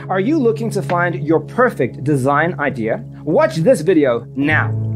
Are you looking to find your perfect design idea? Watch this video now.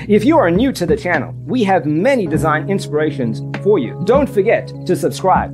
If you are new to the channel, we have many design inspirations for you. Don't forget to subscribe.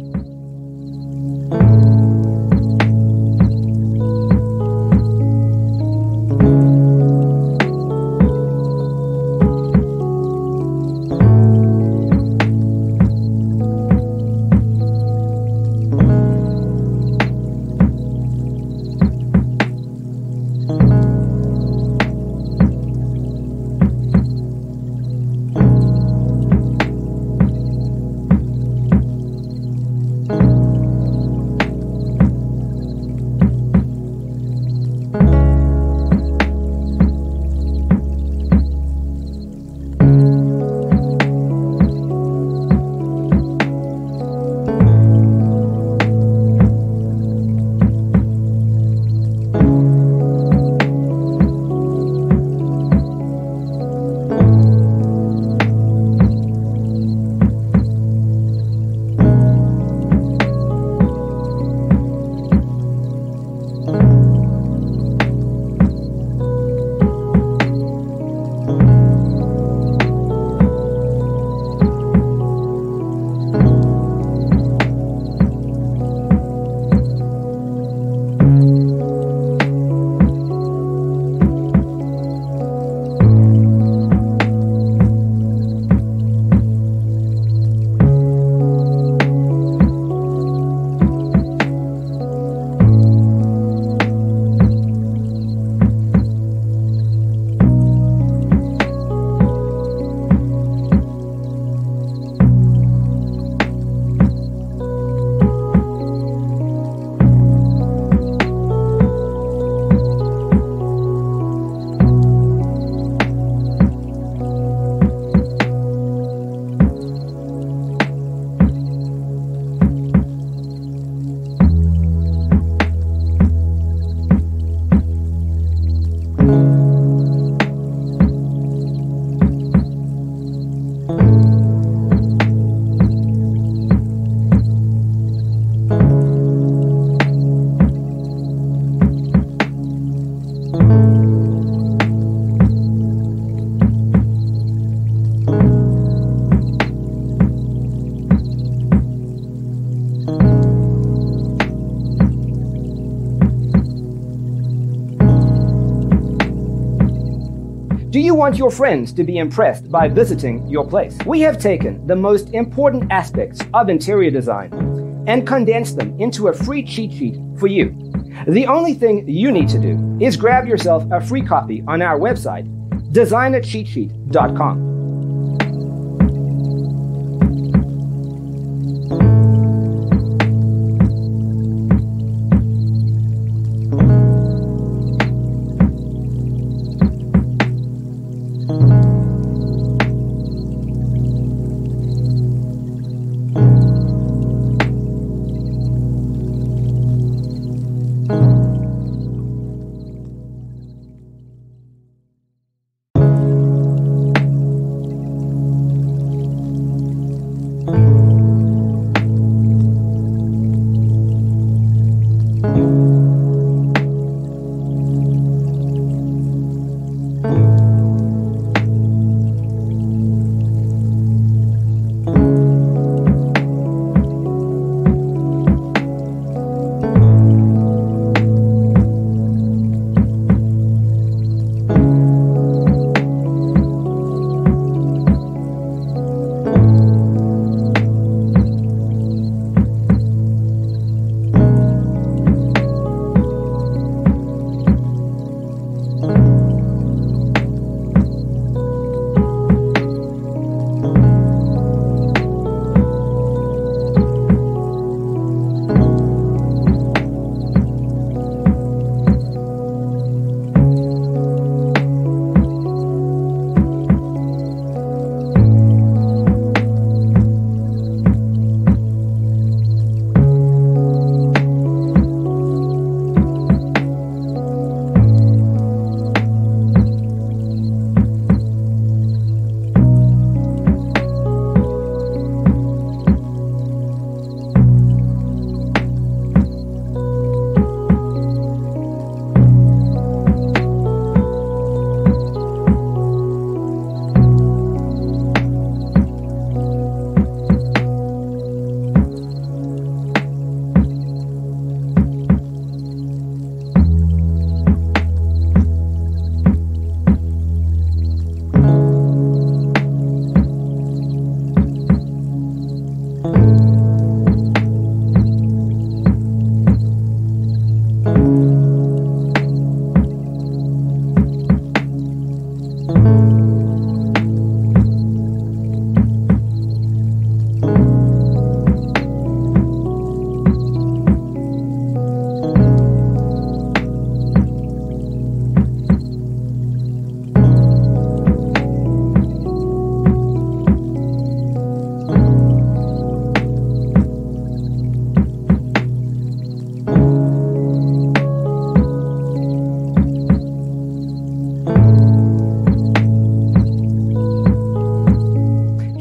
Do you want your friends to be impressed by visiting your place? We have taken the most important aspects of interior design and condensed them into a free cheat sheet for you. The only thing you need to do is grab yourself a free copy on our website, designercheatsheet.com.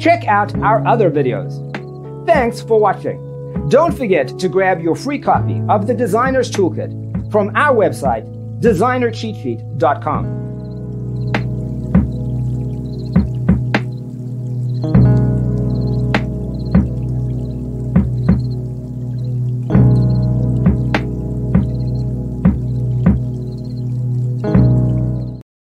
Check out our other videos. Thanks for watching. Don't forget to grab your free copy of the Designer's Toolkit from our website, designercheatsheet.com.